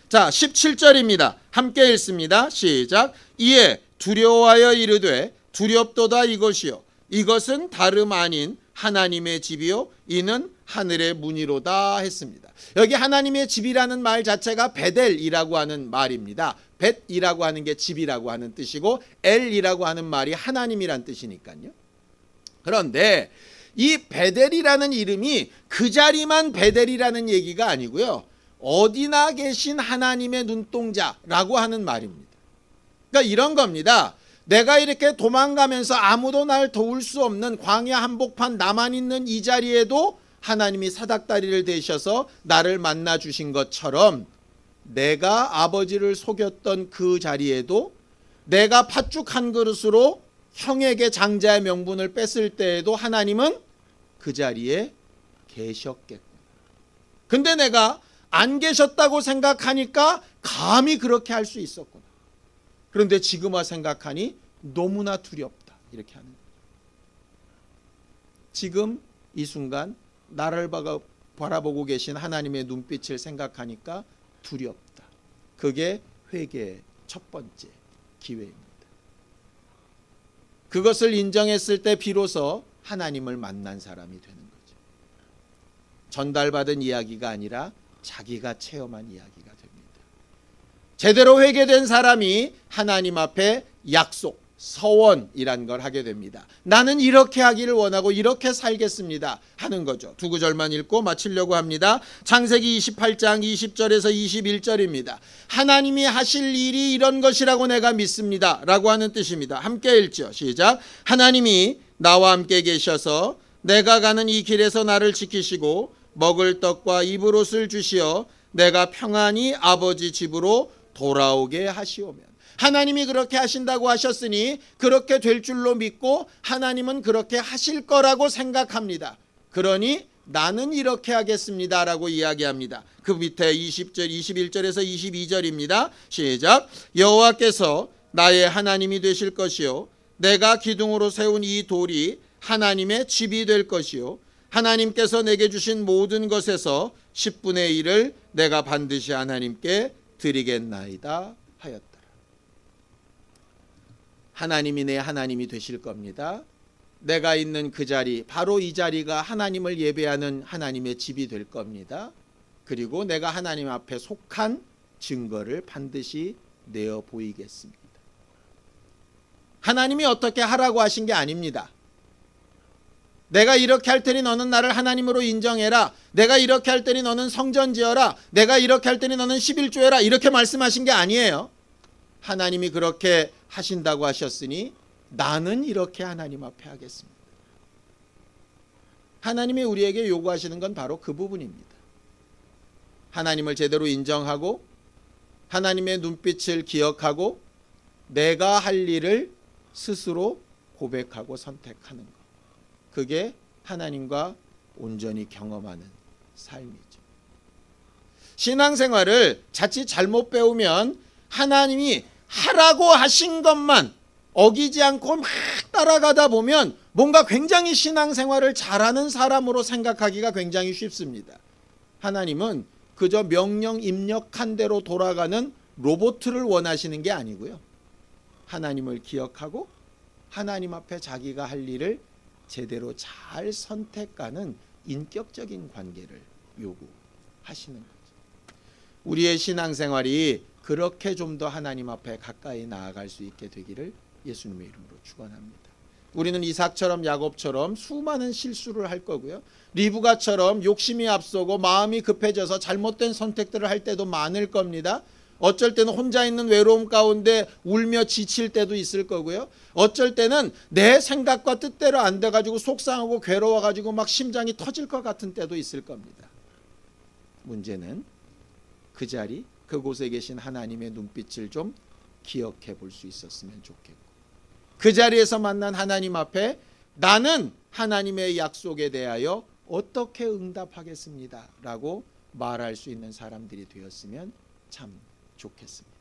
자, 17절입니다. 함께 읽습니다. 시작. 이에 두려워하여 이르되 두렵도다 이것이요 이것은 다름 아닌 하나님의 집이요 이는 하늘의 문이로다 했습니다. 여기 하나님의 집이라는 말 자체가 베델이라고 하는 말입니다. 벳이라고 하는 게 집이라고 하는 뜻이고 엘이라고 하는 말이 하나님이란 뜻이니까요. 그런데 이 베델이라는 이름이 그 자리만 베델이라는 얘기가 아니고요. 어디나 계신 하나님의 눈동자라고 하는 말입니다. 그러니까 이런 겁니다. 내가 이렇게 도망가면서 아무도 날 도울 수 없는 광야 한복판 나만 있는 이 자리에도 하나님이 사닥다리를 대셔서 나를 만나 주신 것처럼, 내가 아버지를 속였던 그 자리에도, 내가 팥죽 한 그릇으로 형에게 장자의 명분을 뺐을 때에도 하나님은 그 자리에 계셨겠구나. 근데 내가 안 계셨다고 생각하니까 감히 그렇게 할 수 있었구나. 그런데 지금 와 생각하니 너무나 두렵다. 이렇게 하는 거예요. 지금 이 순간 나를 바라보고 계신 하나님의 눈빛을 생각하니까 두렵다. 그게 회개의 첫 번째 기회입니다. 그것을 인정했을 때 비로소 하나님을 만난 사람이 되는 거죠. 전달받은 이야기가 아니라 자기가 체험한 이야기가 됩니다. 제대로 회개된 사람이 하나님 앞에 약속, 서원이란 걸 하게 됩니다. 나는 이렇게 하기를 원하고 이렇게 살겠습니다 하는 거죠. 두 구절만 읽고 마치려고 합니다. 창세기 28장 20절에서 21절입니다. 하나님이 하실 일이 이런 것이라고 내가 믿습니다 라고 하는 뜻입니다. 함께 읽죠. 시작. 하나님이 나와 함께 계셔서 내가 가는 이 길에서 나를 지키시고 먹을 떡과 입을 옷을 주시어 내가 평안히 아버지 집으로 돌아오게 하시오면. 하나님이 그렇게 하신다고 하셨으니 그렇게 될 줄로 믿고 하나님은 그렇게 하실 거라고 생각합니다. 그러니 나는 이렇게 하겠습니다 라고 이야기합니다. 그 밑에 20절, 21절에서 22절입니다. 시작. 여호와께서 나의 하나님이 되실 것이요 내가 기둥으로 세운 이 돌이 하나님의 집이 될 것이요 하나님께서 내게 주신 모든 것에서 10분의 1을 내가 반드시 하나님께 드리겠나이다 하였다. 하나님이 내 하나님이 되실 겁니다. 내가 있는 그 자리, 바로 이 자리가 하나님을 예배하는 하나님의 집이 될 겁니다. 그리고 내가 하나님 앞에 속한 증거를 반드시 내어 보이겠습니다. 하나님이 어떻게 하라고 하신 게 아닙니다. 내가 이렇게 할 테니 너는 나를 하나님으로 인정해라. 내가 이렇게 할 테니 너는 성전 지어라. 내가 이렇게 할 테니 너는 11조 해라. 이렇게 말씀하신 게 아니에요. 하나님이 그렇게 하신다고 하셨으니 나는 이렇게 하나님 앞에 하겠습니다. 하나님이 우리에게 요구하시는 건 바로 그 부분입니다. 하나님을 제대로 인정하고 하나님의 눈빛을 기억하고 내가 할 일을 스스로 고백하고 선택하는 것. 그게 하나님과 온전히 경험하는 삶이죠. 신앙생활을 자칫 잘못 배우면 하나님이 하라고 하신 것만 어기지 않고 막 따라가다 보면 뭔가 굉장히 신앙생활을 잘하는 사람으로 생각하기가 굉장히 쉽습니다. 하나님은 그저 명령 입력한 대로 돌아가는 로봇을 원하시는 게 아니고요. 하나님을 기억하고 하나님 앞에 자기가 할 일을 제대로 잘 선택하는 인격적인 관계를 요구하시는 거죠. 우리의 신앙생활이 그렇게 좀 더 하나님 앞에 가까이 나아갈 수 있게 되기를 예수님의 이름으로 축원합니다. 우리는 이삭처럼 야곱처럼 수많은 실수를 할 거고요. 리브가처럼 욕심이 앞서고 마음이 급해져서 잘못된 선택들을 할 때도 많을 겁니다. 어쩔 때는 혼자 있는 외로움 가운데 울며 지칠 때도 있을 거고요. 어쩔 때는 내 생각과 뜻대로 안 돼가지고 속상하고 괴로워가지고 막 심장이 터질 것 같은 때도 있을 겁니다. 문제는 그 자리, 그곳에 계신 하나님의 눈빛을 좀 기억해 볼 수 있었으면 좋겠고, 그 자리에서 만난 하나님 앞에 나는 하나님의 약속에 대하여 어떻게 응답하겠습니다 라고 말할 수 있는 사람들이 되었으면 참 좋겠습니다.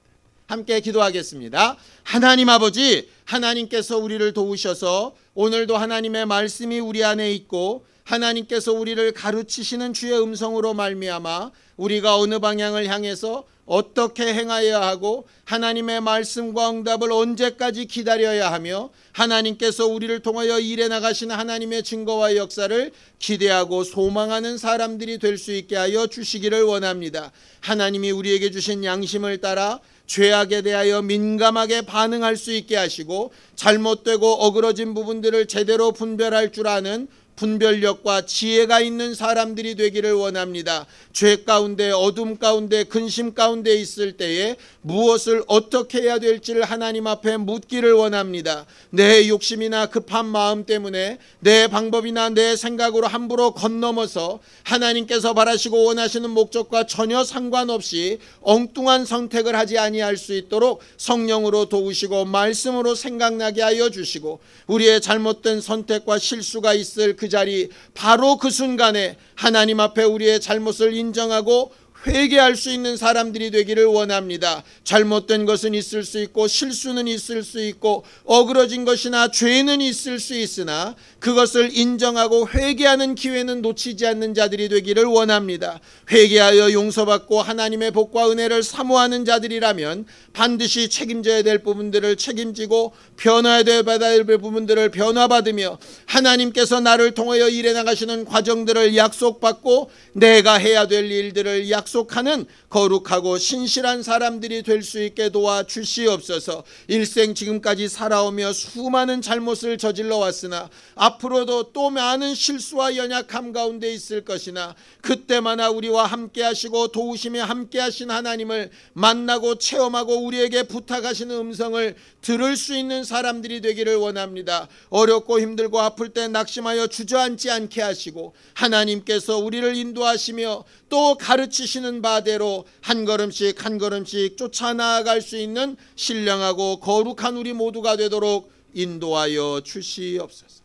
함께 기도하겠습니다. 하나님 아버지, 하나님께서 우리를 도우셔서 오늘도 하나님의 말씀이 우리 안에 있고 하나님께서 우리를 가르치시는 주의 음성으로 말미암아 우리가 어느 방향을 향해서 어떻게 행하여야 하고 하나님의 말씀과 응답을 언제까지 기다려야 하며 하나님께서 우리를 통하여 일해 나가시는 하나님의 증거와 역사를 기대하고 소망하는 사람들이 될 수 있게 하여 주시기를 원합니다. 하나님이 우리에게 주신 양심을 따라 죄악에 대하여 민감하게 반응할 수 있게 하시고 잘못되고 어그러진 부분들을 제대로 분별할 줄 아는 분별력과 지혜가 있는 사람들이 되기를 원합니다. 죄 가운데, 어둠 가운데, 근심 가운데 있을 때에 무엇을 어떻게 해야 될지를 하나님 앞에 묻기를 원합니다. 내 욕심이나 급한 마음 때문에 내 방법이나 내 생각으로 함부로 건너머서 하나님께서 바라시고 원하시는 목적과 전혀 상관없이 엉뚱한 선택을 하지 아니할 수 있도록 성령으로 도우시고 말씀으로 생각나게 하여 주시고, 우리의 잘못된 선택과 실수가 있을 그 자리, 바로 그 순간에 하나님 앞에 우리의 잘못을 인정하고 회개할 수 있는 사람들이 되기를 원합니다. 잘못된 것은 있을 수 있고 실수는 있을 수 있고 어그러진 것이나 죄는 있을 수 있으나 그것을 인정하고 회개하는 기회는 놓치지 않는 자들이 되기를 원합니다. 회개하여 용서받고 하나님의 복과 은혜를 사모하는 자들이라면 반드시 책임져야 될 부분들을 책임지고 변화해야 될 부분들을 변화받으며 하나님께서 나를 통하여 일해 나가시는 과정들을 약속받고 내가 해야 될 일들을 약속하는 거룩하고 신실한 사람들이 될 수 있게 도와주시옵소서. 일생 지금까지 살아오며 수많은 잘못을 저질러 왔으나 앞으로도 또 많은 실수와 연약함 가운데 있을 것이나 그때마다 우리와 함께 하시고 도우심에 함께 하신 하나님을 만나고 체험하고 우리에게 부탁하시는 음성을 들을 수 있는 사람들이 되기를 원합니다. 어렵고 힘들고 아플 때 낙심하여 주저앉지 않게 하시고 하나님께서 우리를 인도하시며 또 가르치시는 바대로 한 걸음씩 한 걸음씩 쫓아나아갈 수 있는 신령하고 거룩한 우리 모두가 되도록 인도하여 주시옵소서.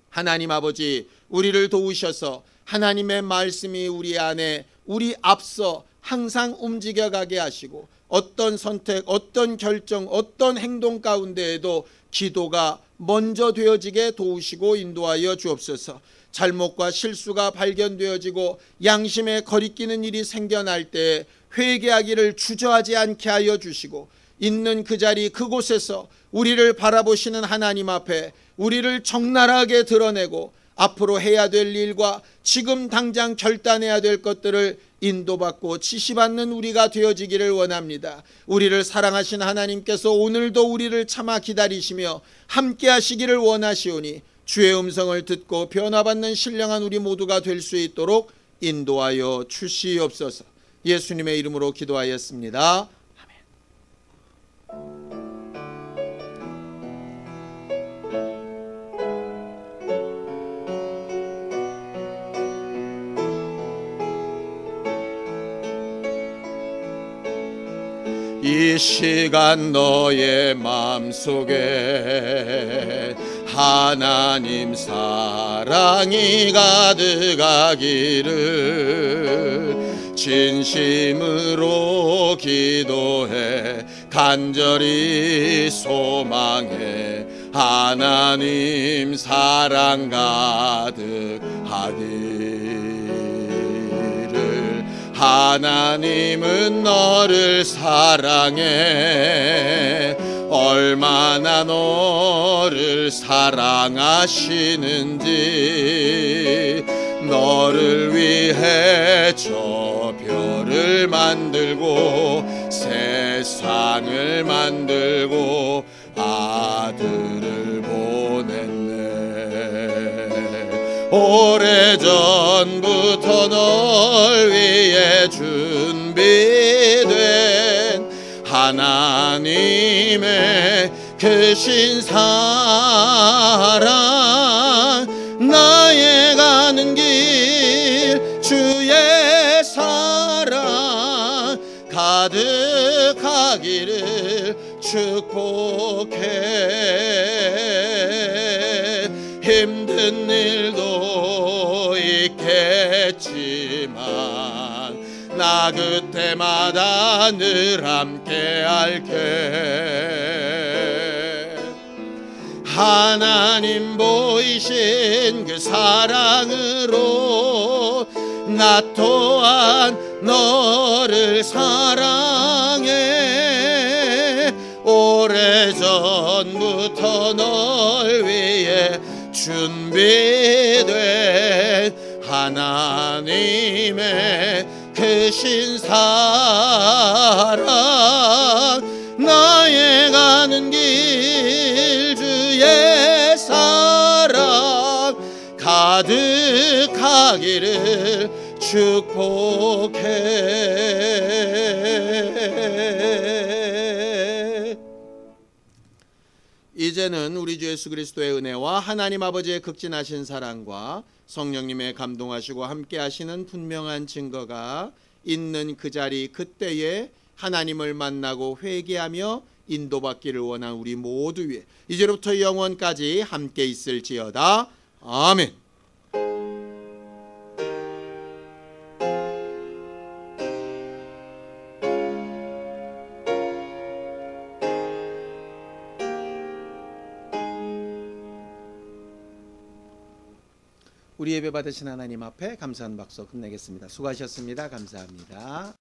하나님 아버지, 우리를 도우셔서 하나님의 말씀이 우리 안에 우리 앞서 항상 움직여가게 하시고 어떤 선택, 어떤 결정, 어떤 행동 가운데에도 기도가 먼저 되어지게 도우시고 인도하여 주옵소서. 잘못과 실수가 발견되어지고 양심에 거리끼는 일이 생겨날 때 회개하기를 주저하지 않게 하여 주시고 있는 그 자리 그곳에서 우리를 바라보시는 하나님 앞에 우리를 적나라하게 드러내고 앞으로 해야 될 일과 지금 당장 결단해야 될 것들을 인도받고 지시받는 우리가 되어지기를 원합니다. 우리를 사랑하신 하나님께서 오늘도 우리를 참아 기다리시며 함께 하시기를 원하시오니 주의 음성을 듣고 변화받는 신령한 우리 모두가 될 수 있도록 인도하여 주시옵소서. 예수님의 이름으로 기도하였습니다. 이 시간 너의 마음속에 하나님 사랑이 가득하기를 진심으로 기도해 간절히 소망해 하나님 사랑 가득하기를. 하나님은 너를 사랑해 얼마나 너를 사랑하시는지 너를 위해 저 별을 만들고 세상을 만들고 아들을 보냈네. 오래전부터 널 위해 준비된 하나님의 크신 사랑 나의 가는 길 주의 사랑 가득하기를 축복해. 힘든 일도 있겠지만 나 그때마다 늘 함께 할게. 하나님 보이신 그 사랑으로 나 또한 너를 사랑해. 오래전부터 널 위해 준비된 하나님의 크신 사랑 나의 가는 길 주의 사랑 가득하기를 축복해. 이제는 우리 주 예수 그리스도의 은혜와 하나님 아버지의 극진하신 사랑과 성령님의 감동하시고 함께 하시는 분명한 증거가 있는 그 자리 그때에 하나님을 만나고 회개하며 인도받기를 원한 우리 모두 위에 이제로부터 영원까지 함께 있을지어다. 아멘. 우리 예배 받으신 하나님 앞에 감사한 박수 끝내겠습니다. 수고하셨습니다. 감사합니다.